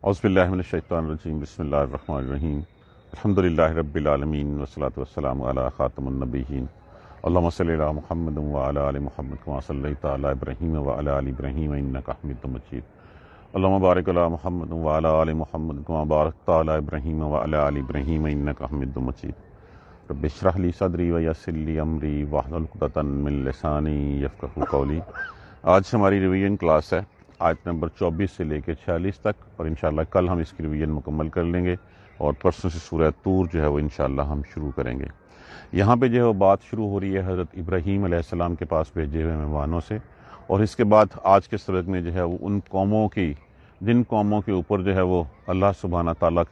اعوذ باللہ من الشیطان الرجیم بسم اللہ الرحمن الرحیم الحمدللہ رب العالمین والصلاة والسلام علی خاتم النبیین اللہم صلی علی محمد وعلی آل محمد کما صلیت علی ابراہیم وعلی آل ابراہیم انک حمید مجید اللہم بارک علی محمد وعلی آل محمد کما بارکت علی ابراہیم وعلی آل ابراہیم انک حمید مجید رب اشرح لی صدری ویسر لی امری واحلل عقدۃ من لسانی یفقہوا قولی۔ آج ہماری ریویژن کلاس ہے آیت نمبر 24 سے لے کے 46 تک، اور انشاءاللہ کل ہم اس کی ریویژن مکمل کر لیں گے اور پرسوں سے سورہ طور جو ہے وہ انشاءاللہ ہم شروع کریں گے۔ یہاں پہ جو ہے وہ بات شروع ہو رہی ہے حضرت ابراہیم علیہ السلام کے پاس بھیجے ہوئے مہمانوں سے، اور اس کے بعد آج کے سبق میں جو ہے وہ ان قوموں کی جن قوموں کے اوپر جو ہے وہ اللہ سبحانہ تعالیٰ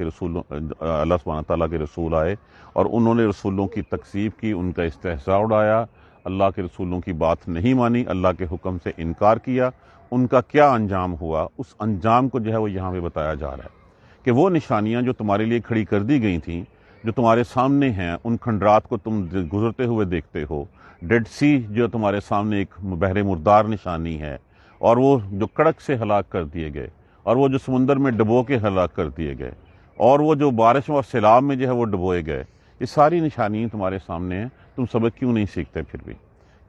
کے رسول آئے اور انہوں نے رسولوں کی تکذیب کی، ان کا استہزاء اڑایا، اللہ کے رسولوں کی بات نہیں مانی، اللہ کے حکم سے انکار کیا، ان کا کیا انجام ہوا، اس انجام کو جو ہے وہ یہاں پہ بتایا جا رہا ہے کہ وہ نشانیاں جو تمہارے لیے کھڑی کر دی گئی تھیں، جو تمہارے سامنے ہیں، ان کھنڈرات کو تم گزرتے ہوئے دیکھتے ہو، ڈیڈ سی جو تمہارے سامنے ایک بحر مردار نشانی ہے، اور وہ جو کڑک سے ہلاک کر دیے گئے، اور وہ جو سمندر میں ڈبو کے ہلاک کر دیے گئے، اور وہ جو بارش اور سیلاب میں جو ہے وہ ڈبوئے گئے، یہ ساری نشانیاں تمہارے سامنے ہیں۔ تم سبق کیوں نہیں سیکھتے پھر بھی؟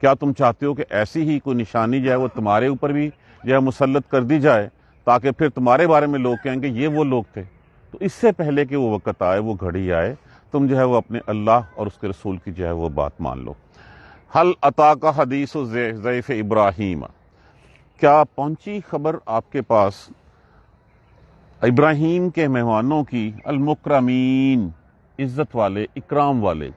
کیا تم چاہتے ہو کہ ایسی ہی کوئی نشانی جو ہے وہ تمہارے اوپر بھی جو ہے مسلط کر دی جائے، تاکہ پھر تمہارے بارے میں لوگ کہیں گے یہ وہ لوگ تھے؟ تو اس سے پہلے کہ وہ وقت آئے، وہ گھڑی آئے، تم جو ہے وہ اپنے اللہ اور اس کے رسول کی جو ہے وہ بات مان لو۔ حل اتاک حدیث ضیف ابراہیم، کیا پہنچی خبر آپ کے پاس ابراہیم کے مہمانوں کی، المکرمین، عزت والے، اکرام والے؟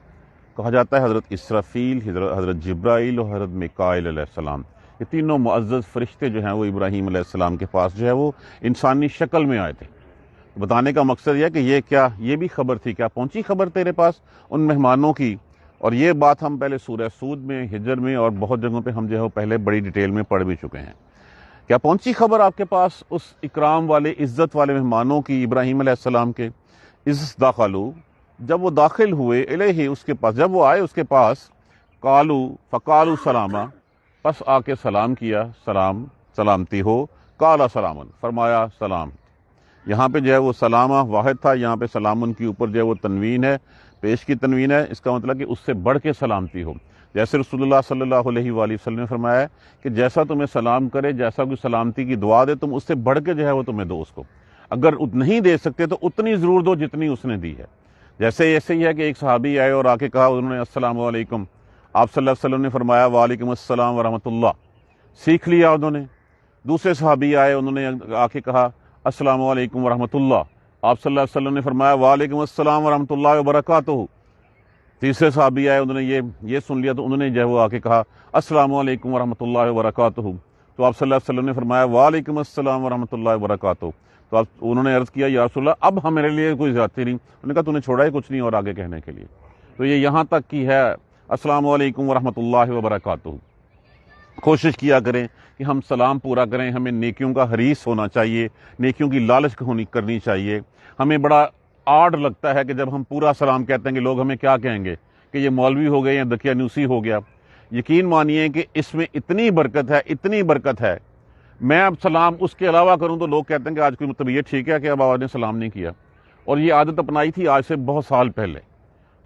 کہا جاتا ہے حضرت اسرافیل، حضرت جبرائیل اور حضرت میکائیل علیہ السلام، یہ تینوں معزز فرشتے جو ہیں وہ ابراہیم علیہ السلام کے پاس جو ہے وہ انسانی شکل میں آئے تھے۔ بتانے کا مقصد یہ ہے کہ یہ بھی خبر تھی، کیا پہنچی خبر تیرے پاس ان مہمانوں کی؟ اور یہ بات ہم پہلے سورہ سود میں، ہجر میں اور بہت جگہوں پہ ہم جو ہے وہ پہلے بڑی ڈیٹیل میں پڑھ بھی چکے ہیں۔ کیا پہنچی خبر آپ کے پاس اس اکرام والے، عزت والے مہمانوں کی، ابراہیم علیہ السلام کے؟ اذ دخلوا، جب وہ داخل ہوئے، الیہ، اس کے پاس، جب وہ آئے اس کے پاس، فقالوا سلاما، پس آ کے سلام کیا، سلامتی ہو، قال سلامن، فرمایا سلام۔ یہاں پہ جو ہے وہ سلامہ واحد تھا، یہاں پہ سلامن کے اوپر جو ہے وہ تنوین ہے، پیش کی تنوین ہے، اس کا مطلب کہ اس سے بڑھ کے سلامتی ہو۔ جیسے رسول اللہ صلی اللہ علیہ وآلہ وسلم نے فرمایا ہے کہ جیسا تمہیں سلام کرے، جیسا کوئی سلامتی کی دعا دے، تم اس سے بڑھ کے جو ہے وہ تمہیں دو اس کو، اگر نہیں دے سکتے تو اتنی ضرور دو جتنی اس نے دی ہے۔ جیسے ایسے ہی ہے کہ ایک صحابی آئے اور آ کے کہا، انہوں نے السلام علیکم، آپ صلی اللہ علیہ وسلم نے فرمایا وعلیکم السلام ورحمۃ اللہ، سیکھ لیا انہوں نے۔ دوسرے صحابی آئے، انہوں نے آ کے کہا السلام علیکم ورحمۃ اللہ، آپ صلی اللہ علیہ وسلم نے فرمایا وعلیکم السلام ورحمۃ اللہ وبرکاتہ۔ تیسرے صحابی آئے، انہوں نے یہ سن لیا تو انہوں نے جو ہے وہ آ کے کہا السلام علیکم ورحمۃ اللہ وبرکاتہ، تو آپ صلی اللہ علیہ وسلم نے فرمایا وعلیکم السلام ورحمۃ اللہ وبرکاتہ۔ تو انہوں نے عرض کیا یا رسول اللہ اب ہمارے لیے کوئی زیادتی نہیں، انہوں نے کہا تو نے چھوڑا ہے کچھ نہیں اور آگے کہنے کے لیے؟ تو یہ یہاں تک کی ہے السلام علیکم ورحمۃ اللہ وبرکاتہ۔ کوشش کیا کریں کہ ہم سلام پورا کریں، ہمیں نیکیوں کا حریص ہونا چاہیے، نیکیوں کی لالچ کرنی چاہیے۔ ہمیں بڑا آڈ لگتا ہے کہ جب ہم پورا سلام کہتے ہیں کہ لوگ ہمیں کیا کہیں گے کہ یہ مولوی ہو گئے یا دقیانوسی ہو گیا۔ یقین مانیے کہ اس میں اتنی برکت ہے، میں اب سلام اس کے علاوہ کروں تو لوگ کہتے ہیں کہ آج کوئی طبیعت ٹھیک ہے کہ اب آج نے سلام نہیں کیا، اور یہ عادت اپنائی تھی آج سے بہت سال پہلے۔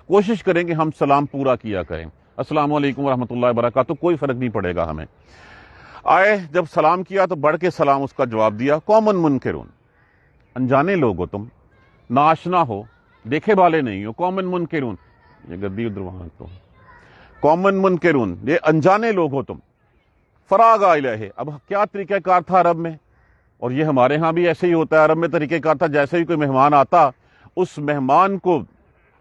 کوشش کریں کہ ہم سلام پورا کیا کریں، السلام علیکم ورحمۃ اللہ وبرکاتہ، کوئی فرق نہیں پڑے گا ہمیں۔ آئے جب سلام کیا تو بڑھ کے سلام اس کا جواب دیا، قوم منکرون، انجانے لوگ ہو تم، ناشنا ہو، دیکھے والے نہیں ہو، قوم منکرون، یہ گدی ادھر وہاں تو قوم منکرون، یہ انجانے لوگ ہو تم۔ فراغ الیہ، اب کیا طریقہ کار تھا عرب میں، اور یہ ہمارے ہاں بھی ایسے ہی ہوتا ہے، عرب میں طریقہ کار تھا جیسے ہی کوئی مہمان آتا اس مہمان کو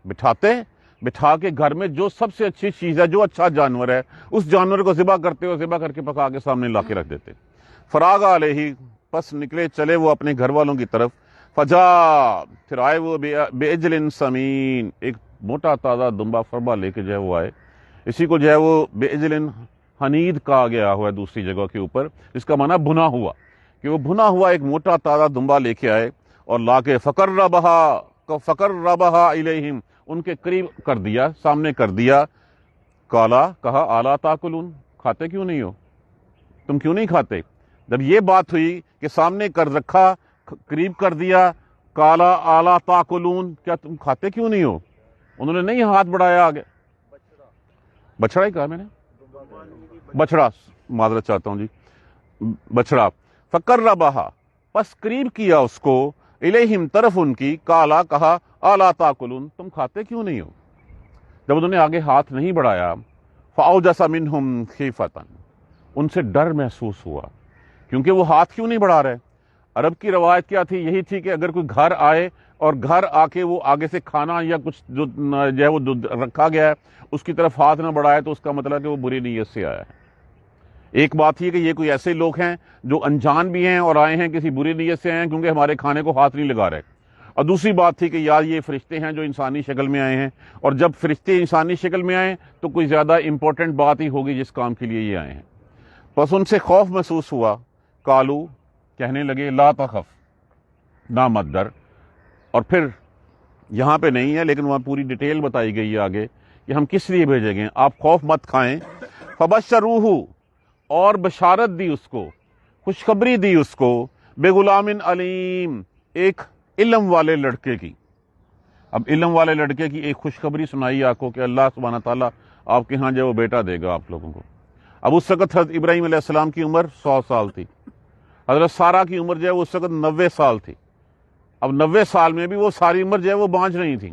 بٹھا کے گھر میں جو سب سے اچھی چیز ہے، جو اچھا جانور ہے، اس جانور کو ذبح کرتے ہو، ذبح کر کے پکا کے سامنے لا کے رکھ دیتے۔ فراغ علیہ، پس نکلے چلے وہ اپنے گھر والوں کی طرف، فجا، پھر آئے وہ بعجل سمین، ایک موٹا تازہ دمبا فربا لے کے جو ہے وہ آئے۔ اسی کو جو ہے وہ بعجل حنید کہا گیا ہوا ہے دوسری جگہ کے اوپر، اس کا معنی بھنا ہوا، کہ وہ بھنا ہوا ایک موٹا تازہ دمبا لے کے آئے اور لا کے فقربہا الیہم، ان کے قریب کر دیا، سامنے کر دیا۔ کالا، کہا الا تاکلون، کھاتے کیوں نہیں ہو، تم کیوں نہیں کھاتے؟ جب یہ بات ہوئی کہ سامنے کر رکھا قریب کر دیا. کالا الا تاکلون, کیا تم کھاتے کیوں نہیں ہو؟ انہوں نے نہیں ہاتھ بڑھایا آگے. بچڑا ہی کہا میں نے, بچڑا, معذرت چاہتا ہوں جی, بچڑا. فقربھا, پس قریب کیا اس کو, الیہم, طرف ان کی, کالا, کہا, الا تاکلون, تم کھاتے کیوں نہیں ہو؟ جب انہوں نے آگے ہاتھ نہیں بڑھایا, فاوجس منہم خیفۃ, ان سے ڈر محسوس ہوا, کیونکہ وہ ہاتھ کیوں نہیں بڑھا رہے؟ عرب کی روایت کیا تھی؟ یہی تھی کہ اگر کوئی گھر آئے اور گھر آ کے وہ آگے سے کھانا یا کچھ جو ہے وہ رکھا گیا ہے اس کی طرف ہاتھ نہ بڑھائے تو اس کا مطلب ہے کہ وہ بری نیت سے آیا ہے. ایک بات یہ کہ یہ کوئی ایسے لوگ ہیں جو انجان بھی ہیں اور آئے ہیں کسی بری نیت سے آئے ہیں کیونکہ ہمارے کھانے کو ہاتھ نہیں لگا رہے. اور دوسری بات تھی کہ یار یہ فرشتے ہیں جو انسانی شکل میں آئے ہیں, اور جب فرشتے انسانی شکل میں آئیں تو کوئی زیادہ امپورٹنٹ بات ہی ہوگی جس کام کے لیے یہ آئے ہیں. بس ان سے خوف محسوس ہوا. کالو, کہنے لگے, لا تخف, نہ مت ڈر. اور پھر یہاں پہ نہیں ہے لیکن وہاں پوری ڈیٹیل بتائی گئی ہے آگے کہ ہم کس لیے بھیجے گئے, آپ خوف مت کھائیں. فبشروہ, اور بشارت دی اس کو, خوشخبری دی اس کو, بغلام علیم, ایک علم والے لڑکے کی. اب علم والے لڑکے کی ایک خوشخبری سنائی آپ کو کہ اللہ سبحانہ تعالیٰ آپ کے ہاں جو وہ بیٹا دے گا آپ لوگوں کو. اب اس وقت حضرت ابراہیم علیہ السلام کی عمر 100 سال تھی, حضرت سارہ کی عمر جو ہے وہ اس وقت 90 سال تھی. اب 90 سال میں بھی وہ ساری عمر جو ہے وہ بانجھ رہی تھی.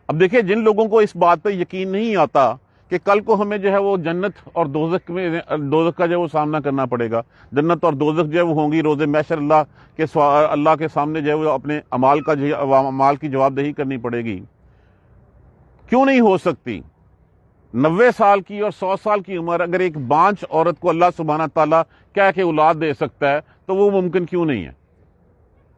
اب دیکھیں, جن لوگوں کو اس بات پہ یقین نہیں آتا کہ کل کو ہمیں جو ہے وہ جنت اور دوزخ میں, دوزخ کا جو ہے وہ سامنا کرنا پڑے گا, جنت اور دوزخ جو ہے وہ ہوں گی روز محشر, اللہ کے سامنے جو ہے وہ اپنے اعمال کی جواب دہی کرنی پڑے گی. کیوں نہیں ہو سکتی؟ 90 سال کی اور 100 سال کی عمر اگر ایک بانجھ عورت کو اللہ سبحانہ تعالیٰ کہہ کے اولاد دے سکتا ہے تو وہ ممکن کیوں نہیں ہے؟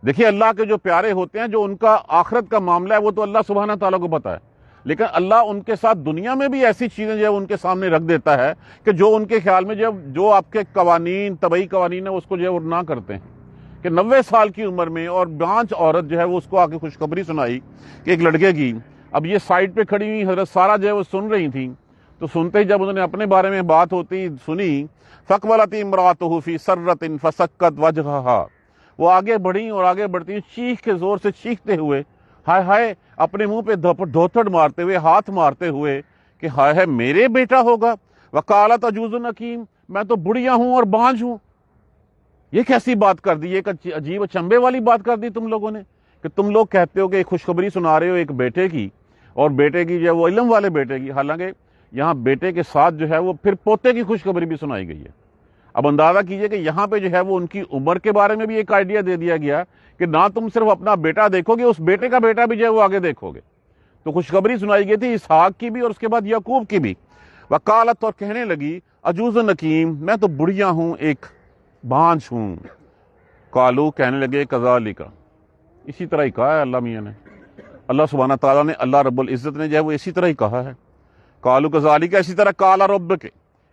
دیکھیے, اللہ کے جو پیارے ہوتے ہیں, جو ان کا آخرت کا معاملہ ہے وہ تو اللہ سبحانہ تعالیٰ کو پتا ہے, لیکن اللہ ان کے ساتھ دنیا میں بھی ایسی چیزیں جو ہے ان کے سامنے رکھ دیتا ہے کہ جو ان کے خیال میں جو آپ کے قوانین, طبعی قوانین ہیں, اس کو جو ہے وہ نہ کرتے ہیں. کہ 90 سال کی عمر میں اور بانجھ عورت جو ہے وہ اس کو آ کے خوشخبری سنائی کہ ایک لڑکے کی. اب یہ سائڈ پہ کھڑی ہوئی حضرت سارہ جو ہے وہ سن رہی تھیں, تو سنتے ہی جب انہوں نے اپنے بارے میں بات ہوتی سنی, فَقْبَلَتِ امْرَأَتُهُ فِي سَرَّةٍ فَسَكَّتْ وَجْهَهَا, وہ آگے بڑھیں اور آگے بڑھتی چیخ کے زور سے چیختے ہوئے, ہائے ہائے, اپنے منہ پہ دھوتڑ مارتے ہوئے, ہاتھ مارتے ہوئے کہ ہائے ہائے میرے بیٹا ہوگا. وَقَالَتْ عَجُوزٌ عَقِيمٌ, میں تو بڑھیا ہوں اور بانجھ ہوں. یہ کیسی بات کر دی, ایک عجیب اچنبے والی بات کر دی تم لوگوں نے, کہ تم لوگ کہتے ہو کہ ایک خوشخبری سنا رہے ہو ایک بیٹے کی, اور بیٹے کی جو ہے وہ علم والے بیٹے کی, حالانکہ یہاں بیٹے کے ساتھ جو ہے وہ پھر پوتے کی خوشخبری بھی سنائی گئی ہے. اب اندازہ کیجئے کہ یہاں پہ جو ہے وہ ان کی عمر کے بارے میں بھی ایک آئیڈیا دے دیا گیا کہ نہ تم صرف اپنا بیٹا دیکھو گے, اس بیٹے کا بیٹا بھی جو ہے وہ آگے دیکھو گے. تو خوشخبری سنائی گئی تھی اسحاق کی بھی اور اس کے بعد یعقوب کی بھی. وقالت, اور کہنے لگی, عجوز حکیم, میں تو بڑھیا ہوں, ایک بانجھ ہوں. قالو, کہنے لگے, کذالک, اسی طرح ہی کہا ہے اللہ میاں نے, اللہ سبحانہ تعالیٰ نے, اللہ رب العزت نے جو ہے وہ اسی طرح ہی کہا ہے. قالو کذالک, اسی طرح, قال ربک,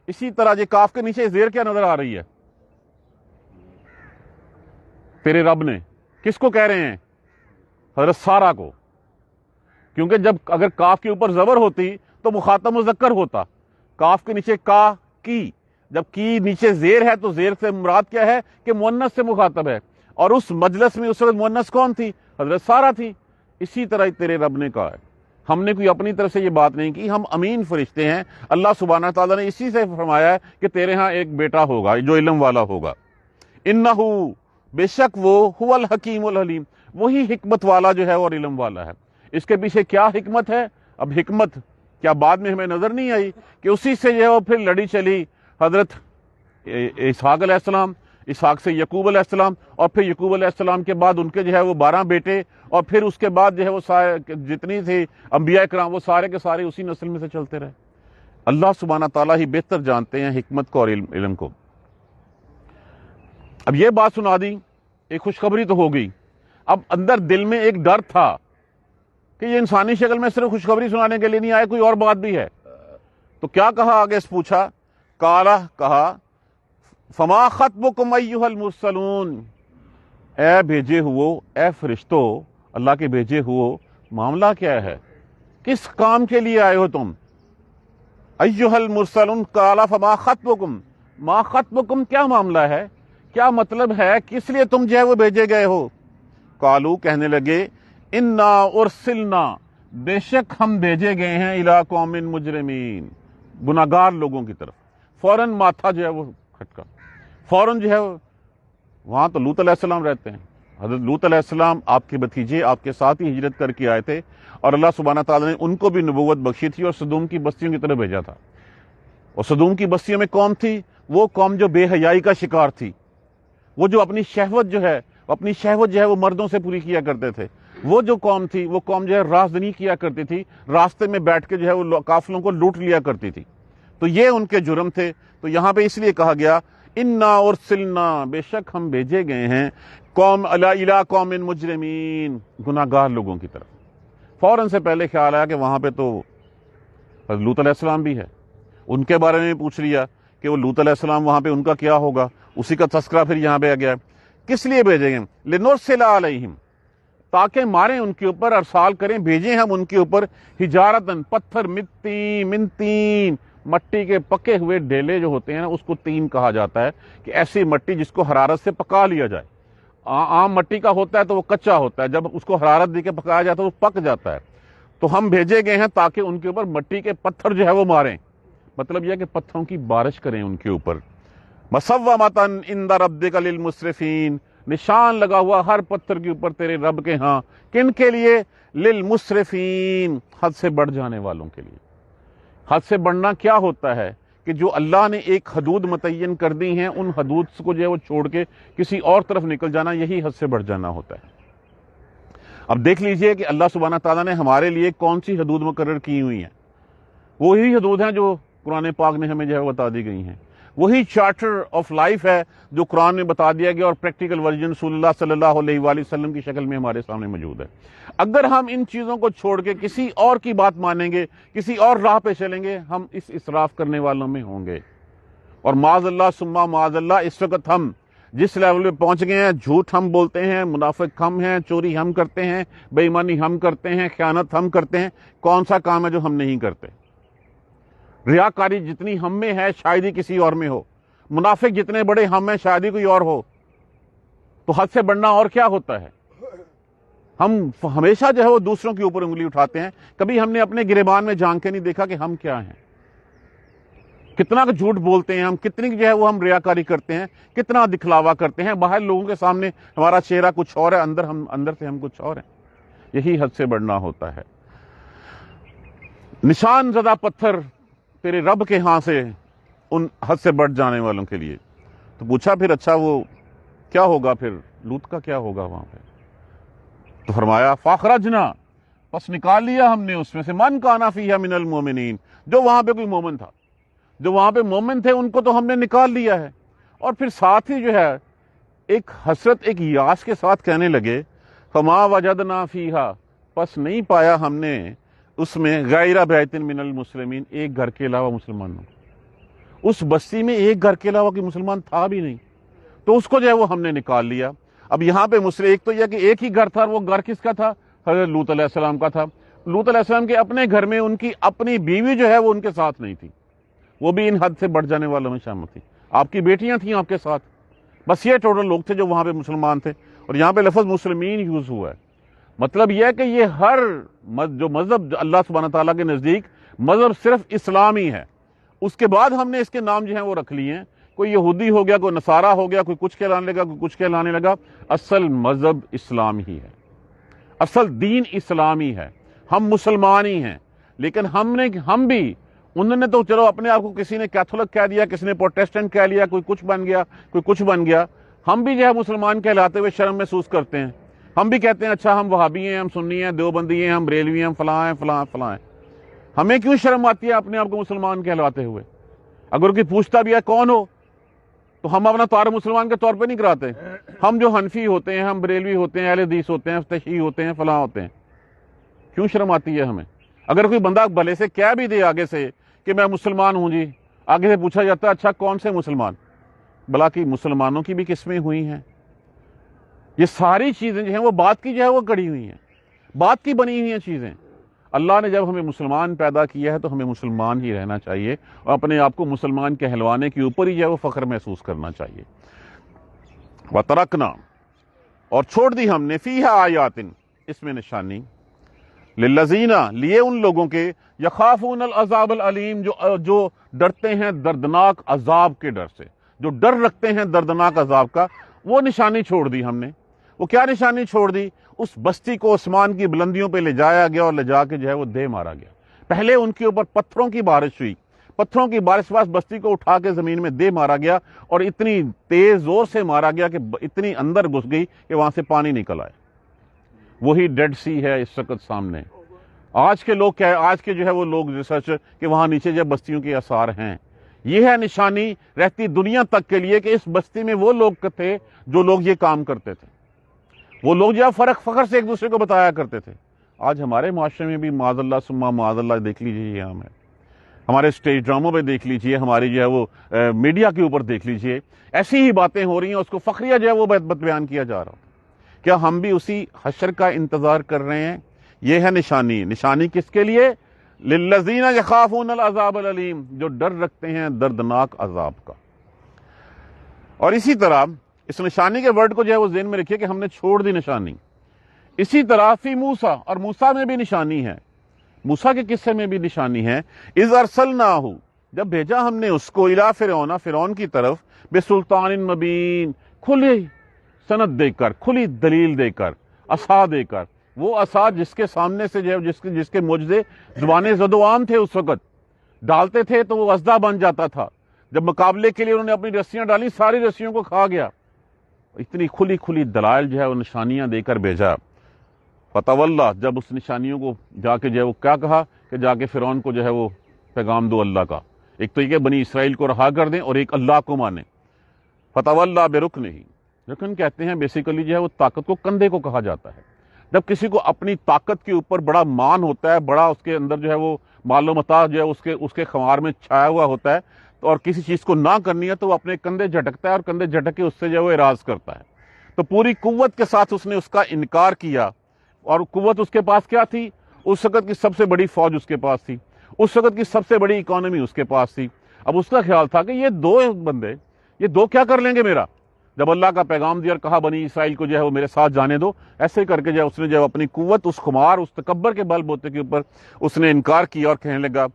اسی طرح. یہ کاف کے نیچے زیر کیا نظر آ رہی ہے؟ تیرے رب نے. کس کو کہہ رہے ہیں؟ حضرت سارہ کو, کیونکہ جب اگر کاف کے اوپر زبر ہوتی تو مخاطب مذکر ہوتا. کاف کے نیچے کا, کی, جب کی نیچے زیر ہے تو زیر سے مراد کیا ہے کہ مؤنث سے مخاطب ہے, اور اس مجلس میں اس وقت مؤنث کون تھی؟ حضرت سارہ تھی. اسی طرح تیرے رب نے کہا ہے. ہم نے کوئی اپنی طرف سے یہ بات نہیں کی, ہم امین فرشتے ہیں, اللہ سبحانہ تعالیٰ نے اسی سے فرمایا ہے کہ تیرے ہاں ایک بیٹا ہوگا جو علم والا ہوگا. انہو, بے شک وہ, هو الحکیم العلیم, وہی حکمت والا جو ہے اور علم والا ہے. اس کے پیچھے کیا حکمت ہے؟ اب حکمت کیا بعد میں ہمیں نظر نہیں آئی کہ اسی سے جو ہے وہ پھر لڑی چلی حضرت اسحاق علیہ السلام, اسحاق سے یعقوب علیہ السلام, اور پھر یعقوب علیہ السلام کے بعد ان کے جو ہے وہ 12 بیٹے, اور پھر اس کے بعد جو ہے وہ سارے جتنی تھی انبیاء کرام وہ سارے کے سارے اسی نسل میں سے چلتے رہے. اللہ سبحانہ تعالیٰ ہی بہتر جانتے ہیں حکمت کو اور علم کو. اب یہ بات سنا دی, ایک خوشخبری تو ہو گئی. اب اندر دل میں ایک ڈر تھا کہ یہ انسانی شکل میں صرف خوشخبری سنانے کے لیے نہیں آئے, کوئی اور بات بھی ہے. تو کیا کہا آگے پوچھا, قالا, کہا, فما خطبکم ایھا المرسلون, اے بھیجے ہوئے, اے فرشتو, اللہ کے بھیجے ہوئے, معاملہ کیا ہے, کس کام کے لیے آئے ہو تم؟ ایھا المرسلون, قالا فما خطبکم, ما خطبکم, کیا معاملہ ہے, کیا مطلب ہے, کس لیے تم جو ہے وہ بھیجے گئے ہو؟ قالو, کہنے لگے, انا ارسلنا, بے شک ہم بھیجے گئے ہیں, الی قوم مجرمین, گناہگار لوگوں کی طرف. فوراً ماتھا جو ہے وہ کھٹکا, فوراً جو ہے وہاں تو لوط علیہ السلام رہتے ہیں. حضرت لوط علیہ السلام آپ کے بھتیجے آپ کے ساتھ ہی ہجرت کر کے آئے تھے, اور اللہ سبحانہ تعالیٰ نے ان کو بھی نبوت بخشی تھی اور سدوم کی بستیوں کی طرف بھیجا تھا. اور سدوم کی بستیوں میں کون تھی؟ وہ قوم جو بے حیائی کا شکار تھی, وہ جو اپنی شہوت جو ہے وہ مردوں سے پوری کیا کرتے تھے. وہ جو قوم تھی, وہ قوم جو ہے رازدنی کیا کرتی تھی, راستے میں بیٹھ کے جو ہے وہ قافلوں کو لوٹ لیا کرتی تھی. تو یہ ان کے جرم تھے. تو یہاں پہ اس لیے کہا گیا انا ارسلنا, بے شک ہم بھیجے گئے ہیں قوم الی قوم مجرمین, گناہگار لوگوں کی طرف. فوراً سے پہلے خیال آیا کہ وہاں پہ تو لوط علیہ السلام بھی ہے, ان کے بارے میں پوچھ لیا کہ وہ لوط علیہ السلام وہاں پہ ان کا کیا ہوگا. اسی کا تذکرہ پھر یہاں پہ آ گیا. کس لیے بھیجیں گے؟ لنرسل علیہم, تاکہ ماریں ان کے اوپر, ارسال کریں, بھیجیں ہم ان کے اوپر, حجارتن, پتھر, من تین, مٹی کے پکے ہوئے ڈیلے جو ہوتے ہیں نا, اس کو تین کہا جاتا ہے, کہ ایسی مٹی جس کو حرارت سے پکا لیا جائے. عام مٹی کا ہوتا ہے تو وہ کچا ہوتا ہے, جب اس کو حرارت دے کے پکایا جاتا ہے وہ پک جاتا ہے. تو ہم بھیجے گئے ہیں تاکہ ان کے اوپر مٹی کے پتھر جو ہے وہ ماریں. مطلب یہ کہ پتھروں کی بارش کریں ان کے اوپر. مسومۃ عند ربک للمسرفین, نشان لگا ہوا ہر پتھر کے اوپر تیرے رب کے ہاں. کن کے لیے؟ للمسرفین, حد سے بڑھ جانے والوں کے لیے. حد سے بڑھنا کیا ہوتا ہے؟ کہ جو اللہ نے ایک حدود متعین کر دی ہیں, ان حدود کو جو ہے وہ چھوڑ کے کسی اور طرف نکل جانا, یہی حد سے بڑھ جانا ہوتا ہے. اب دیکھ لیجئے کہ اللہ سبحانہ تعالیٰ نے ہمارے لیے کون سی حدود مقرر کی ہوئی ہیں. وہی حدود ہیں جو قرآن پاک میں ہمیں جو ہے بتا دی گئی ہیں. وہی چارٹر آف لائف ہے جو قرآن میں بتا دیا گیا, اور پریکٹیکل ورژن رسول اللہ صلی اللہ علیہ وآلہ وسلم کی شکل میں ہمارے سامنے موجود ہے. اگر ہم ان چیزوں کو چھوڑ کے کسی اور کی بات مانیں گے, کسی اور راہ پہ چلیں گے, ہم اس اسراف کرنے والوں میں ہوں گے. اور معاذ اللہ ثم معاذ اللہ, اس وقت ہم جس لیول پہ پہنچ گئے ہیں, جھوٹ ہم بولتے ہیں, منافق ہم ہیں, چوری ہم کرتے ہیں, بے ایمانی ہم کرتے ہیں, خیانت ہم کرتے ہیں. کون سا کام ہے جو ہم نہیں کرتے؟ ریاکاری جتنی ہم میں ہے شاید ہی کسی اور میں ہو. منافق جتنے بڑے ہم ہیں شاید ہی کوئی اور ہو. تو حد سے بڑھنا اور کیا ہوتا ہے؟ ہم ہمیشہ جو ہے وہ دوسروں کے اوپر انگلی اٹھاتے ہیں. کبھی ہم نے اپنے گریبان میں جھانک کے نہیں دیکھا کہ ہم کیا ہیں. کتنا جھوٹ بولتے ہیں ہم, کتنی جو ہے وہ ہم ریاکاری کرتے ہیں, کتنا دکھلاوا کرتے ہیں. باہر لوگوں کے سامنے ہمارا چہرہ کچھ اور ہے, اندر سے ہم کچھ اور ہیں. یہی حد سے بڑھنا ہوتا ہے. نشان زدہ پتھر تیرے رب کے ہاں سے ان حد سے بڑھ جانے والوں کے لیے. تو پوچھا پھر اچھا وہ کیا ہوگا, پھر لوط کا کیا ہوگا وہاں پہ؟ تو فرمایا فاخرجنا, پس نکال لیا ہم نے اس میں سے, من کانا فیہا من المومنین, جو وہاں پہ کوئی مومن تھا, جو وہاں پہ مومن تھے ان کو تو ہم نے نکال لیا ہے. اور پھر ساتھ ہی جو ہے ایک حسرت, ایک یاس کے ساتھ کہنے لگے فما وجدنا فیہا, پس نہیں پایا ہم نے اس میں غیر بیت من المسلمین, ایک گھر کے علاوہ مسلمانوں. اس بستی میں ایک گھر کے علاوہ کوئی مسلمان تھا بھی نہیں, تو اس کو جو ہے وہ ہم نے نکال لیا. اب یہاں پہ ایک تو یہ کہ ایک ہی گھر تھا, وہ گھر کس کا تھا؟ حضرت لوط علیہ السلام کا تھا. لوط علیہ السلام کے اپنے گھر میں ان کی اپنی بیوی جو ہے وہ ان کے ساتھ نہیں تھی, وہ بھی ان حد سے بڑھ جانے والوں میں شامل تھی. آپ کی بیٹیاں تھیں آپ کے ساتھ. بس یہ ٹوٹل لوگ تھے جو وہاں پہ مسلمان تھے. اور یہاں پہ لفظ مسلمین یوز ہوا ہے. مطلب یہ ہے کہ یہ ہر جو مذہب اللہ سبحانہ تعالیٰ کے نزدیک مذہب صرف اسلامی ہے. اس کے بعد ہم نے اس کے نام جو ہیں وہ رکھ لیے ہیں. کوئی یہودی ہو گیا, کوئی نصارہ ہو گیا, کوئی کچھ کہلانے لگا, کوئی کچھ کہلانے لگا. اصل مذہب اسلام ہی ہے, اصل دین اسلامی ہے. ہم مسلمان ہی ہیں. لیکن ہم بھی انہوں نے تو چلو اپنے آپ کو کسی نے کیتھولک کہہ دیا, کسی نے پروٹیسٹنٹ کہہ لیا, کوئی کچھ بن گیا, کوئی کچھ بن گیا. ہم بھی جو ہے مسلمان کہلاتے ہوئے شرم محسوس کرتے ہیں. ہم بھی کہتے ہیں اچھا ہم وہابی ہیں, ہم سنی ہیں, دیوبندی ہیں, ہم بریلوی ہیں, ہم فلاں ہیں, فلاں فلاں ہیں. ہمیں کیوں شرم آتی ہے اپنے آپ کو مسلمان کہلاتے ہوئے؟ اگر کوئی پوچھتا بھی ہے کون ہو, تو ہم اپنا تعارف مسلمان کے طور پہ نہیں کراتے. ہم جو حنفی ہوتے ہیں, ہم بریلوی ہوتے ہیں, اہل حدیث ہوتے ہیں, تشیعی ہوتے ہیں, فلاں ہوتے ہیں. کیوں شرم آتی ہے ہمیں؟ اگر کوئی بندہ بھلے سے کہہ بھی دے آگے سے کہ میں مسلمان ہوں جی, آگے سے پوچھا جاتا ہے اچھا کون سے مسلمان؟ بلا کہ مسلمانوں کی بھی قسمیں ہوئی ہیں. یہ ساری چیزیں جو ہیں وہ بات کی جو ہے وہ کڑی ہوئی ہیں, بات کی بنی ہوئی ہیں چیزیں. اللہ نے جب ہمیں مسلمان پیدا کیا ہے تو ہمیں مسلمان ہی رہنا چاہیے, اور اپنے آپ کو مسلمان کہلوانے کے اوپر ہی جو ہے وہ فخر محسوس کرنا چاہیے. وَتَرَكْنَا اور چھوڑ دی ہم نے فیہا آیاتن اس میں نشانی للذین لیے ان لوگوں کے یخافون العذاب العلیم جو ڈرتے ہیں دردناک عذاب کے ڈر سے، جو ڈر رکھتے ہیں دردناک عذاب کا، وہ نشانی چھوڑ دی ہم نے۔ وہ کیا نشانی چھوڑ دی؟ اس بستی کو آسمان کی بلندیوں پہ لے جایا گیا اور لے جا کے جو ہے وہ دے مارا گیا۔ پہلے ان کے اوپر پتھروں کی بارش ہوئی، پتھروں کی بارش کے بعد بستی کو اٹھا کے زمین میں دے مارا گیا، اور اتنی تیز زور سے مارا گیا کہ اتنی اندر گھس گئی کہ وہاں سے پانی نکل آئے۔ وہی ڈیڈ سی ہے اس وقت سامنے۔ آج کے لوگ کیا، آج کے جو ہے وہ لوگ ریسرچ کہ وہاں نیچے جو بستیوں کے آثار ہیں، یہ ہے نشانی رہتی دنیا تک کے لیے کہ اس بستی میں وہ لوگ تھے جو لوگ یہ کام کرتے تھے، وہ لوگ جو فرق فخر سے ایک دوسرے کو بتایا کرتے تھے۔ آج ہمارے معاشرے میں بھی معاذ اللہ ثم معاذ اللہ دیکھ لیجیے، یہ ہم ہے، ہمارے اسٹیج ڈراموں پہ دیکھ لیجیے، ہماری جو ہے وہ میڈیا کے اوپر دیکھ لیجیے، ایسی ہی باتیں ہو رہی ہیں، اس کو فخریہ جو ہے وہ بیان کیا جا رہا ہے۔ کیا ہم بھی اسی حشر کا انتظار کر رہے ہیں؟ یہ ہے نشانی۔ نشانی کس کے لیے؟ للذین یخافون العذاب العلیم، جو ڈر رکھتے ہیں دردناک عذاب کا۔ اور اسی طرح اس نشانی کے ورڈ کو جو ہے وہ ذہن میں رکھیے کہ ہم نے چھوڑ دی نشانی۔ اسی طرح فی موسیٰ، اور موسیٰ میں بھی نشانی ہے، موسیٰ کے قصے میں بھی نشانی ہے۔ اذ ارسلناہ، جب بھیجا ہم نے اس کو الی فرعون، فرعون کی طرف، بسلطان مبین، کھلی سند دے کر، کھلی دلیل دے کر، عصا دے کر، وہ عصا جس کے سامنے سے جو ہے جس کے معجزے زبان زد و عام تھے، اس وقت ڈالتے تھے تو وہ اژدہا بن جاتا تھا۔ جب مقابلے کے لیے انہوں نے اپنی رسیاں ڈالی، ساری رسیوں کو کھا گیا۔ اتنی کھلی کھلی دلائل جو ہے وہ نشانیاں دے کر بھیجا۔ فتولیٰ، جب اس نشانیوں کو جا کے جو ہے وہ کیا کہا کہ جا کے فرعون کو جو ہے وہ پیغام دو اللہ کا، ایک تو یہ کہ بنی اسرائیل کو رہا کر دیں، اور ایک اللہ کو مانیں۔ فتولیٰ برکنہ، رکن کہتے ہیں بیسیکلی جو ہے وہ طاقت کو، کندھے کو کہا جاتا ہے۔ جب کسی کو اپنی طاقت کے اوپر بڑا مان ہوتا ہے، بڑا اس کے اندر جو ہے وہ مال و متاع جو ہے اس کے خمار میں چھایا ہوا ہوتا ہے، اور کسی چیز کو نہ کرنی ہے تو وہ اپنے کندھے جھٹکتا ہے، اور کندھے جھٹک کے اس سے جو ہے وہ اعراض کرتا ہے۔ تو پوری قوت کے ساتھ اس نے اس کا انکار کیا، اور قوت اس کے پاس کیا تھی؟ اس وقت کی سب سے بڑی فوج اس کے پاس تھی، اس وقت کی سب سے بڑی اکانومی اس کے پاس تھی۔ اب اس کا خیال تھا کہ یہ دو بندے، یہ دو کیا کر لیں گے میرا؟ جب اللہ کا پیغام دیا اور کہا بنی اسرائیل کو جو ہے وہ میرے ساتھ جانے دو، ایسے کر کے جو ہے اس نے جو اپنی قوت، اس خمار، اس تکبر کے بل بوتے کے اوپر اس نے انکار کیا، اور کہنے لگا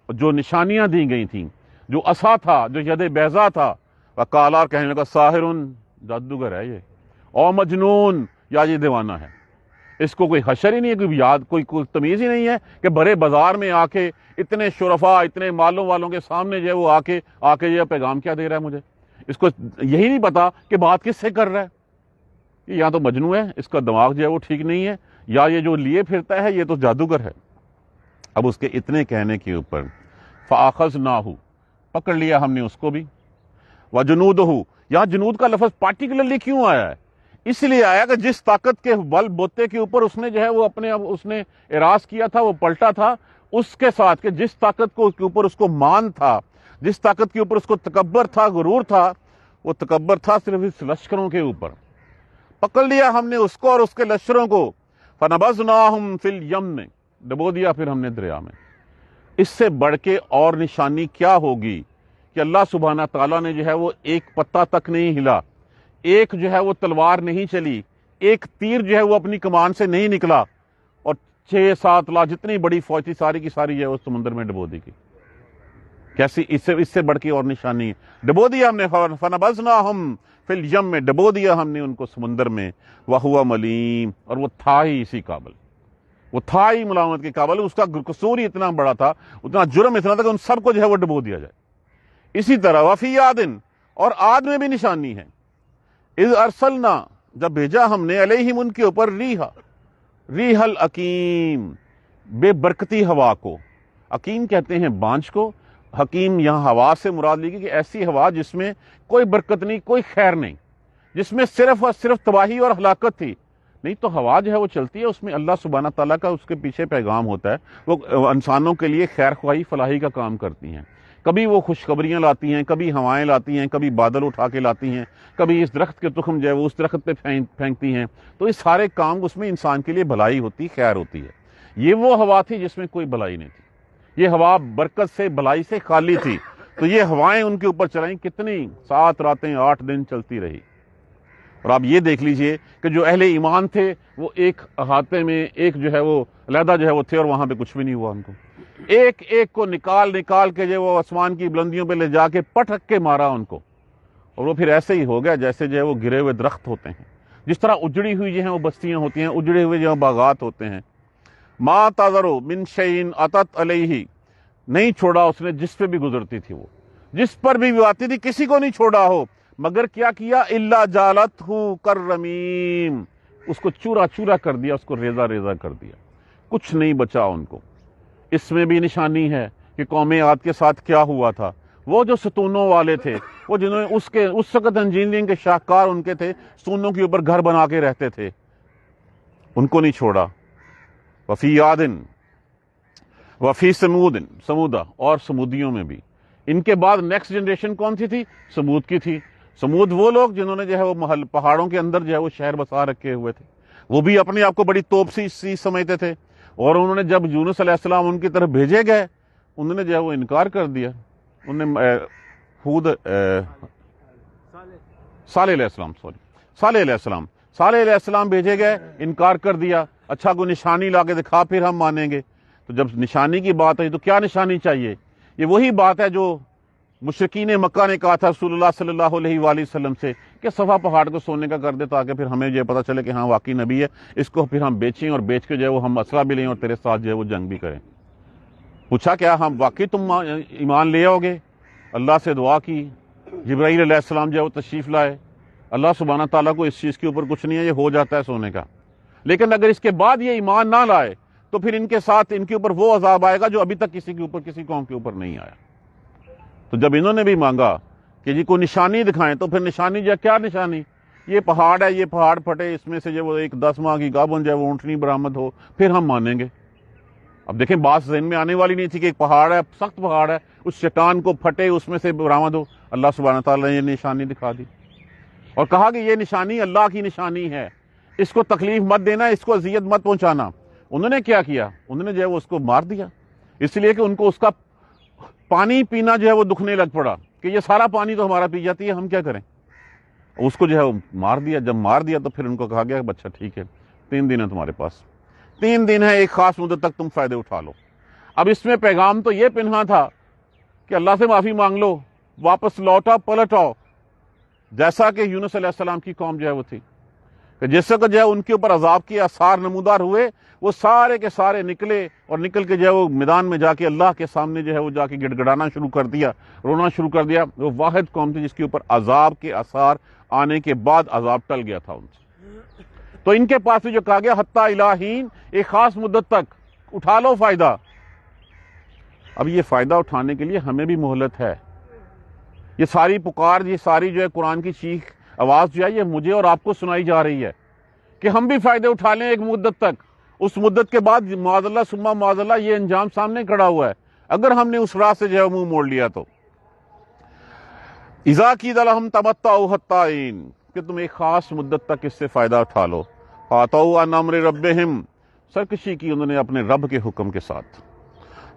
جو نشانیاں دی گئی تھیں، جو عصا تھا، جو ید بیضا تھا، وقال، اور کہنے لگا ساحر، جادوگر ہے یہ، او مجنون، یا یہ دیوانہ ہے۔ اس کو کوئی حشر ہی نہیں ہے، کوئی یاد، کوئی تمیز ہی نہیں ہے کہ بڑے بازار میں آ کے اتنے شرفاء، اتنے مالوں والوں کے سامنے جو ہے وہ آ کے یہ پیغام کیا دے رہا ہے مجھے؟ اس کو یہی نہیں پتا کہ بات کس سے کر رہا ہے۔ یہ یا تو مجنون ہے، اس کا دماغ جو ہے وہ ٹھیک نہیں ہے، یا یہ جو لیے پھرتا ہے یہ تو جادوگر ہے۔ اب اس کے اتنے کہنے کے اوپر فَأَخَذْنَاهُ، پکڑ لیا ہم نے اس کو بھی، وَجُنُودُهُ، یہاں جنود کا لفظ پارٹیکولرلی کیوں آیا ہے؟ اس لیے آیا کہ جس طاقت کے بل بوتے کے اوپر اس نے جو ہے وہ اس نے اعراض کیا تھا، وہ پلٹا تھا، اس کے ساتھ کہ جس طاقت کے اوپر اس کو مان تھا، جس طاقت کے اوپر اس کو تکبر تھا، غرور تھا، وہ تکبر تھا صرف اس لشکروں کے اوپر۔ پکڑ لیا ہم نے اس کو اور اس کے لشکروں کو، فَنَبَذْنَاهُمْ فِي الْيَمِّ، ڈبو دیا پھر ہم نے دریا میں۔ اس سے بڑھ کے اور نشانی کیا ہوگی کہ اللہ سبحانہ تعالیٰ نے جو ہے وہ ایک پتہ تک نہیں ہلا، ایک جو ہے وہ تلوار نہیں چلی، ایک تیر جو ہے وہ اپنی کمان سے نہیں نکلا، اور 6-7 لاکھ جتنی بڑی فوج تھی ساری کی ساری جو ہے وہ سمندر میں ڈبو دی گئی۔ کیسی اس سے بڑھ کے اور نشانی ہے؟ ڈبو دیا ہم نے، فَنَبَذْنَاهُمْ فِي الْيَمِّ، ڈبو دیا ہم نے ان کو سمندر میں، وَهُوَ مَلِيمٌ، اور وہ تھا ہی اسی قابل، وہ تھا ہی ملامت کے قابل، اس کا قصور ہی اتنا بڑا تھا، اتنا جرم اتنا تھا کہ ان سب کو جو ہے وہ ڈبو دیا جائے۔ اسی طرح وفی عادٍ، اور عاد میں بھی نشانی ہے، اذ ارسلنا، جب بھیجا ہم نے، علیہم ان کے اوپر، ریح العقیم، بے برکتی ہوا کو، عقیم کہتے ہیں بانجھ کو، حکیم یہاں ہوا سے مراد لی گئی کہ ایسی ہوا جس میں کوئی برکت نہیں، کوئی خیر نہیں، جس میں صرف اور صرف تباہی اور ہلاکت تھی۔ نہیں تو ہوا جو ہے وہ چلتی ہے، اس میں اللہ سبحانہ تعالیٰ کا اس کے پیچھے پیغام ہوتا ہے، وہ انسانوں کے لیے خیر خواہی، فلاحی کا کام کرتی ہیں۔ کبھی وہ خوشخبریاں لاتی ہیں، کبھی ہوائیں لاتی ہیں، کبھی بادل اٹھا کے لاتی ہیں، کبھی اس درخت کے تخم جو ہے وہ اس درخت پہ پھینکتی ہیں۔ تو اس سارے کام، اس میں انسان کے لیے بھلائی ہوتی، خیر ہوتی ہے۔ یہ وہ ہوا تھی جس میں کوئی بھلائی نہیں تھی، یہ ہوا برکت سے، بھلائی سے خالی تھی۔ تو یہ ہوائیں ان کے اوپر چلائیں، کتنی 7 راتیں 8 دن چلتی رہی۔ اور آپ یہ دیکھ لیجئے کہ جو اہل ایمان تھے وہ ایک احاطے میں ایک جو ہے وہ علیحدہ جو ہے وہ تھے، اور وہاں پہ کچھ بھی نہیں ہوا ان کو. ایک ایک کو نکال کے جو وہ آسمان کی بلندیوں پہ لے جا کے پٹک کے مارا ان کو، اور وہ پھر ایسے ہی ہو گیا جیسے جو ہے وہ گرے ہوئے درخت ہوتے ہیں، جس طرح اجڑی ہوئی جو ہیں وہ بستیاں ہوتی ہیں، اجڑے ہوئے جو باغات ہوتے ہیں. ما تذرو من شیء اتت علیہ، نہیں چھوڑا اس نے جس پہ بھی گزرتی تھی، وہ جس پر بھی وہ آتی تھی کسی کو نہیں چھوڑا ہو، مگر کیا کیا؟ الا جالتہ کررمیم، اس کو چورا چورا کر دیا، اس کو ریزہ ریزہ کر دیا، کچھ نہیں بچا ان کو. اس میں بھی نشانی ہے کہ قوم عاد کے ساتھ کیا ہوا تھا. وہ جو ستونوں والے تھے، وہ جنہوں نے اس وقت انجینئرنگ کے شاہکار ان کے تھے، ستونوں کے اوپر گھر بنا کے رہتے تھے، ان کو نہیں چھوڑا. وفی عاد وفی سمودہ، اور سمودیوں میں بھی. ان کے بعد نیکسٹ جنریشن کون سی تھی؟ سمود کی تھی. سمود وہ لوگ جنہوں نے جو ہے وہ پہاڑوں کے اندر جو ہے وہ شہر بسا رکھے ہوئے تھے، وہ بھی اپنے آپ کو بڑی توپ سی سمجھتے تھے، اور انہوں نے جب یونس علیہ السلام ان کی طرف بھیجے گئے، انہوں نے جو ہے وہ انکار کر دیا. انہوں نے صالح علیہ السلام بھیجے گئے، انکار کر دیا. اچھا کوئی نشانی لا کے دکھا پھر ہم مانیں گے. تو جب نشانی کی بات آئی تو کیا نشانی چاہیے؟ یہ وہی بات ہے جو مشرکین مکہ نے کہا تھا رسول اللہ صلی اللہ علیہ وآلہ وسلم سے کہ صفا پہاڑ کو سونے کا کر دے تاکہ پھر ہمیں جو پتہ چلے کہ ہاں واقعی نبی ہے، اس کو پھر ہم بیچیں اور بیچ کے جو ہے وہ ہم اسرا بھی لیں اور تیرے ساتھ جو ہے وہ جنگ بھی کریں. پوچھا کیا ہم واقعی تم ایمان لے آؤ گے؟ اللہ سے دعا کی، جبرائیل علیہ السلام جو ہے وہ تشریف لائے. اللہ سبحانہ تعالیٰ کو اس چیز کے اوپر کچھ نہیں ہے، یہ ہو جاتا ہے سونے کا. لیکن اگر اس کے بعد یہ ایمان نہ لائے تو پھر ان کے ساتھ ان کے اوپر وہ عذاب آئے گا جو ابھی تک کسی قوم کے اوپر نہیں آیا. تو جب انہوں نے بھی مانگا کہ جی کوئی نشانی دکھائیں، تو پھر نشانی جو ہے کیا نشانی؟ یہ پہاڑ ہے، یہ پہاڑ پھٹے، اس میں سے جو وہ ایک 10 ماہ کی گابن جو ہے وہ اونٹنی برآمد ہو، پھر ہم مانیں گے. اب دیکھیں بات ذہن میں آنے والی نہیں تھی کہ ایک پہاڑ ہے، سخت پہاڑ ہے، اس چٹان کو پھٹے اس میں سے برآمد ہو. اللہ سبحانہ تعالیٰ نے یہ نشانی دکھا دی اور کہا کہ یہ نشانی اللہ کی نشانی ہے، اس کو تکلیف مت دینا، اس کو اذیت مت پہنچانا. انہوں نے کیا کیا؟ انہوں نے جو ہے وہ اس کو مار دیا، اس لیے کہ ان کو اس کا پانی پینا جو ہے وہ دکھنے لگ پڑا کہ یہ سارا پانی تو ہمارا پی جاتی ہے، ہم کیا کریں. اس کو جو ہے وہ مار دیا. جب مار دیا تو پھر ان کو کہا گیا کہ اچھا ٹھیک ہے، 3 دن ہے تمہارے پاس، 3 دن ہے، ایک خاص مدت تک تم فائدے اٹھا لو. اب اس میں پیغام تو یہ پنہا تھا کہ اللہ سے معافی مانگ لو، واپس لوٹا پلٹ آؤ، جیسا کہ یونس علیہ السلام کی قوم جو ہے وہ تھی کہ جس وقت جو ہے ان کے اوپر عذاب کے آثار نمودار ہوئے، وہ سارے کے سارے نکلے اور نکل کے جو ہے وہ میدان میں جا کے اللہ کے سامنے جو ہے وہ جا کے گڑ گڑانا شروع کر دیا، رونا شروع کر دیا. وہ واحد قوم تھی جس کے اوپر عذاب کے آثار آنے کے بعد عذاب ٹل گیا تھا ان سے. تو ان کے پاس بھی جو کہا گیا حتی الہین، ایک خاص مدت تک اٹھا لو فائدہ. اب یہ فائدہ اٹھانے کے لیے ہمیں بھی مہلت ہے. یہ ساری پکار، یہ ساری جو ہے قرآن کی چیخ آواز جو ہے یہ مجھے اور آپ کو سنائی جا رہی ہے کہ ہم بھی فائدے اٹھا لیں ایک مدت تک. اس مدت کے بعد معاذ اللہ ثم معاذ اللہ یہ انجام سامنے کھڑا ہوا ہے اگر ہم نے اس راہ سے جو ہے منہ موڑ لیا تو. اذا قیل لہم تمتعوا حتی حین، کہ تم ایک خاص مدت تک اس سے فائدہ اٹھا لو. فاتوا عن امر ربہم، سرکشی کی انہوں نے اپنے رب کے حکم کے ساتھ.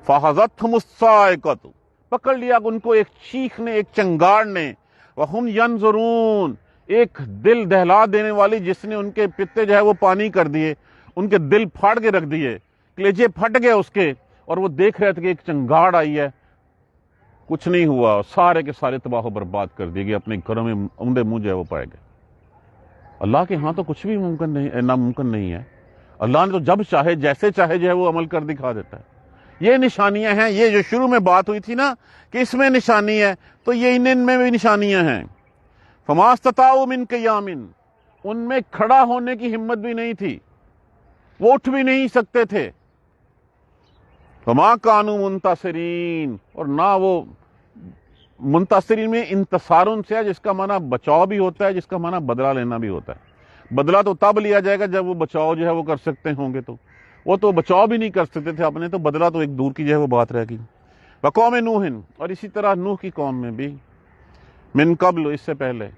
فاخذتہم الصاعقۃ، پکڑ لیا ان کو ایک چیخ نے، ایک چنگاڑ نے. وہم ینظرون، ایک دل دہلا دینے والی جس نے ان کے پتے جو ہے وہ پانی کر دیے، ان کے دل پھاڑ کے رکھ دیے، کلیجے پھٹ گئے اس کے، اور وہ دیکھ رہے تھے کہ ایک چنگاڑ آئی ہے. کچھ نہیں ہوا، سارے کے سارے تباہ و برباد کر دیے گئے، اپنے گھروں میں اونڈے منہ جو ہے وہ پائے گئے. اللہ کے ہاں تو کچھ بھی ناممکن نہیں ہے. اللہ نے تو جب چاہے جیسے چاہے جو ہے وہ عمل کر دکھا دیتا ہے. یہ نشانیاں ہیں. یہ جو شروع میں بات ہوئی تھی نا کہ اس میں نشانی ہے، تو یہ ان میں بھی نشانیاں ہیں. فما استطاعوا من قیام، ان میں کھڑا ہونے کی ہمت بھی نہیں تھی، وہ اٹھ بھی نہیں سکتے تھے. فما کانوا منتصرین، اور نہ وہ منتصرین میں انتصارن سے ہے جس کا معنی بچاؤ بھی ہوتا ہے، جس کا معنی بدلہ لینا بھی ہوتا ہے. بدلہ تو تب لیا جائے گا جب وہ بچاؤ جو ہے وہ کر سکتے ہوں گے، تو وہ تو بچاؤ بھی نہیں کر سکتے تھے اپنے، تو بدلہ تو ایک دور کی جو ہے وہ بات رہ گئی. وقوم نوح، اور اسی طرح نوح کی قوم میں بھی، من قبل، اس سے پہلے.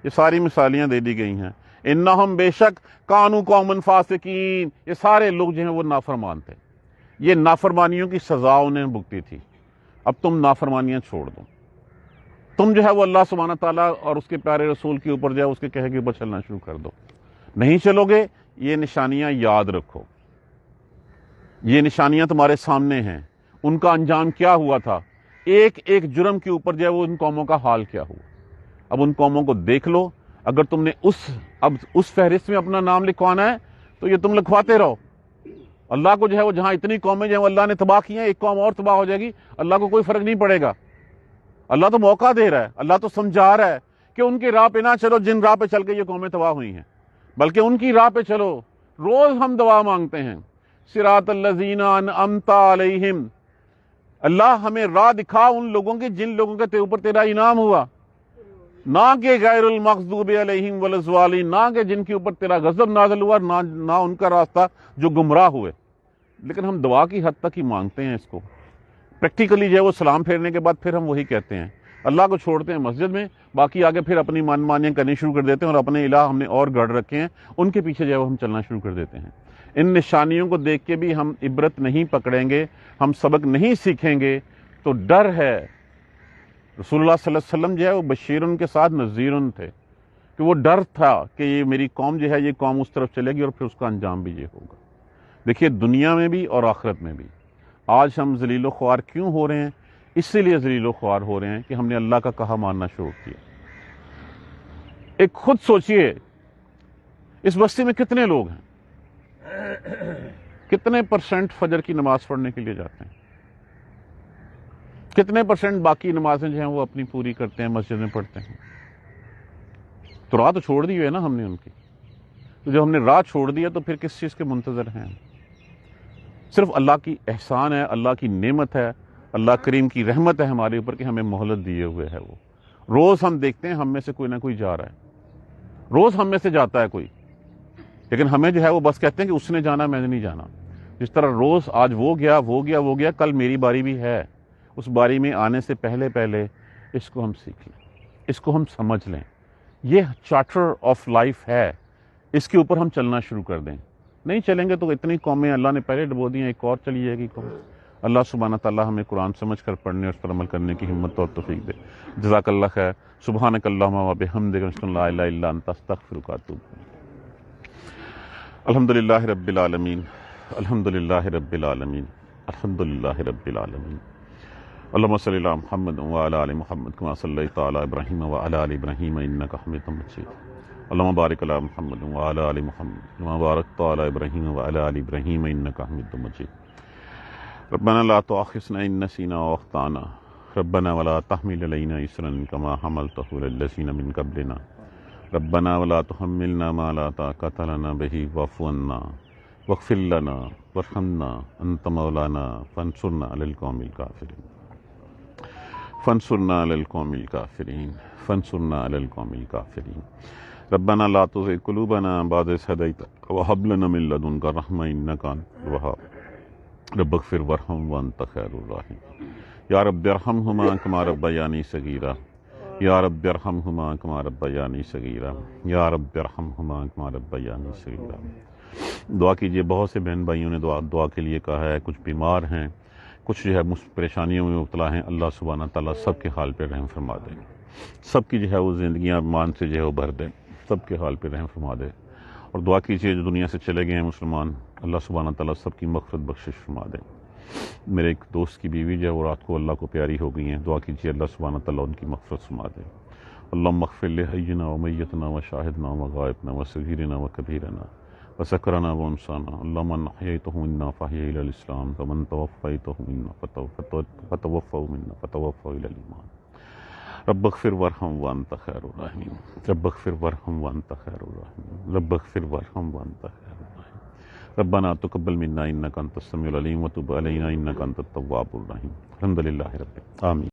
یہ ساری مثالیاں دے دی گئی ہیں. انہم، بے شک، کانوا قوما فاسقین، یہ سارے لوگ جو ہیں وہ نافرمان تھے. یہ نافرمانیوں کی سزا انہیں بھگتی تھی. اب تم نافرمانیاں چھوڑ دو. تم جو ہے وہ اللہ سبحانہ تعالیٰ اور اس کے پیارے رسول کے اوپر جو ہے اس کے کہے کے اوپر چلنا شروع کر دو. نہیں چلو گے, یہ نشانیاں یاد رکھو, یہ نشانیاں تمہارے سامنے ہیں. ان کا انجام کیا ہوا تھا, ایک ایک جرم کے اوپر جو ہے وہ ان قوموں کا حال کیا ہوا. اب ان قوموں کو دیکھ لو, اگر تم نے اس فہرست میں اپنا نام لکھوانا ہے تو یہ تم لکھواتے رہو. اللہ کو جو ہے وہ جہاں اتنی قومیں جو ہے وہ اللہ نے تباہ کی ہیں, ایک قوم اور تباہ ہو جائے گی, اللہ کو کوئی فرق نہیں پڑے گا. اللہ تو موقع دے رہا ہے, اللہ تو سمجھا رہا ہے کہ ان کی راہ پہ نہ چلو جن راہ پہ چل کے یہ قومیں تباہ ہوئی ہیں, بلکہ ان کی راہ پہ چلو. روز ہم دعا مانگتے ہیں, صراط الذین انعمت علیہم, اللہ ہمیں راہ دکھا ان لوگوں کی جن لوگوں کے اوپر تیرا انعام ہوا, نہ کہ غیر المغضوب علیہم ولا الضالین, نہ کہ جن کے اوپر تیرا غضب نازل ہوا, نہ ان کا راستہ جو گمراہ ہوئے. لیکن ہم دعا کی حد تک ہی مانگتے ہیں اس کو. پریکٹیکلی جو ہے وہ سلام پھیرنے کے بعد پھر ہم وہی کہتے ہیں, اللہ کو چھوڑتے ہیں مسجد میں, باقی آگے پھر اپنی من مانیاں کرنی شروع کر دیتے ہیں, اور اپنے الہ ہم نے اور گڑھ رکھے ہیں, ان کے پیچھے جو ہے وہ ہم چلنا شروع کر دیتے ہیں. ان نشانیوں کو دیکھ کے بھی ہم عبرت نہیں پکڑیں گے, ہم سبق نہیں سیکھیں گے, تو ڈر ہے. رسول اللہ صلی اللہ علیہ وسلم جو ہے وہ بشیرن کے ساتھ نذیرن تھے, کہ وہ ڈر تھا کہ یہ میری قوم جو ہے یہ قوم اس طرف چلے گی اور پھر اس کا انجام بھی یہ ہوگا. دیکھیے دنیا میں بھی اور آخرت میں بھی آج ہم ذلیل و خوار کیوں ہو رہے ہیں؟ اس لیے ذلیل و خوار ہو رہے ہیں کہ ہم نے اللہ کا کہا ماننا شروع کیا. ایک خود سوچئے, اس بستی میں کتنے لوگ ہیں, کتنے پرسنٹ فجر کی نماز پڑھنے کے لیے جاتے ہیں, کتنے پرسنٹ باقی نمازیں جو ہیں وہ اپنی پوری کرتے ہیں, مسجد میں پڑھتے ہیں. تو راہ تو چھوڑ دی ہے نا ہم نے ان کی. تو جب ہم نے راہ چھوڑ دیا تو پھر کس چیز کے منتظر ہیں؟ صرف اللہ کی احسان ہے, اللہ کی نعمت ہے, اللہ کریم کی رحمت ہے ہمارے اوپر کہ ہمیں مہلت دیے ہوئے ہے. وہ روز ہم دیکھتے ہیں ہم میں سے کوئی نہ کوئی جا رہا ہے, روز ہم میں سے جاتا ہے کوئی, لیکن ہمیں جو ہے وہ بس کہتے ہیں کہ اس نے جانا میں نے نہیں جانا. جس طرح روز آج وہ گیا, کل میری باری بھی ہے. اس باری میں آنے سے پہلے اس کو ہم سیکھ لیں, اس کو ہم سمجھ لیں. یہ چارٹر آف لائف ہے, اس کے اوپر ہم چلنا شروع کر دیں. نہیں چلیں گے تو اتنی قومیں اللہ نے پہلے ڈبو دی ہیں, ایک اور چلی جائے گی قوم. اللہ سبحانہ تعالیٰ ہمیں قرآن سمجھ کر پڑھنے اور اس پر عمل کرنے کی ہمت اور توفیق دے. جزاک اللہ خیر. سبحانک اللہم و بحمدک, اشہد ان لا الہ الا انت, استغفرک و اتوب الیک. الحمدللہ رب العالمین, الحمدللہ رب العالمین, الحمدللہ رب العالمین. اللہم صلی علی محمد وعلی آل محمد کما صلیت علی ابراہیم وعلی آل ابراہیم انک حمید مجید. اللہم بارک علی محمد وعلی آل محمد کما بارکت علی ابراہیم وعلی آل ابراہیم انک حمید مجید. ربنا لا تؤاخذنا ان نسینا واخطأنا, ربنا ولا تحمل علینا اصرا کما حملته علی الذین من قبلنا, ربنا ولا تحملنا ما لا طاقت لنا به واعف عنا واغفر لنا وارحمنا انت مولانا فانصرنا علی القوم الکافرین, فانصرنا علی القوم الکافرین, فانصرنا علی القوم الکافرین. ربنا لا تزغ قلوبنا بعد إذ هديتنا وهب لنا من لدنك رحمة إنك أنت الوهاب. رب اغفر وارحم وأنت خير الراحمين. يا رب ارحمهما كما ربياني صغيرا, يا رب ارحمهما كما ربياني صغيرا, يا رب ارحمهما كما ربياني صغيرا. دعا کیجیے. بہت سے بہن بھائیوں نے دعا کے لیے کہا ہے, کچھ بیمار ہیں, کچھ جو ہے پریشانیوں میں مبتلا ہیں. اللہ سبحانہ تعالیٰ سب کے حال پہ رحم فرما دے, سب کی جو ہے وہ زندگیاں مان سے جو ہے وہ بھر دے, سب کے حال پہ رحم فرما دے. اور دعا کیجیے جو دنیا سے چلے گئے ہیں مسلمان, اللہ سبحانہ تعالیٰ سب کی مغفرت بخشش فرما دے. میرے ایک دوست کی بیوی جو ہے وہ رات کو اللہ کو پیاری ہو گئی ہیں, دعا کیجیے اللہ سبحانہ تعالیٰ ان کی مغفرت فرما دے. اللہم اغفر لحینا و میتنا و شاہدنا و غائبنا و صغیرنا و کبیرنا و سکرنا و انسانا. اللہم من احییتہ منا فاحیہ الی الاسلام ومن توفیتہ منا فتوفہ منا فتوفہ الی الایمان. رب اغفر وارحم وانت خیر الراحمین, رب اغفر وارحم وانت خیر الراحمین, رب اغفر وارحم وانت خیر الراحمین. ربنا تقبل منا انک انت السمیع العلیم وتب علینا انک انت التواب الرحیم. الحمدللہ رب آمین.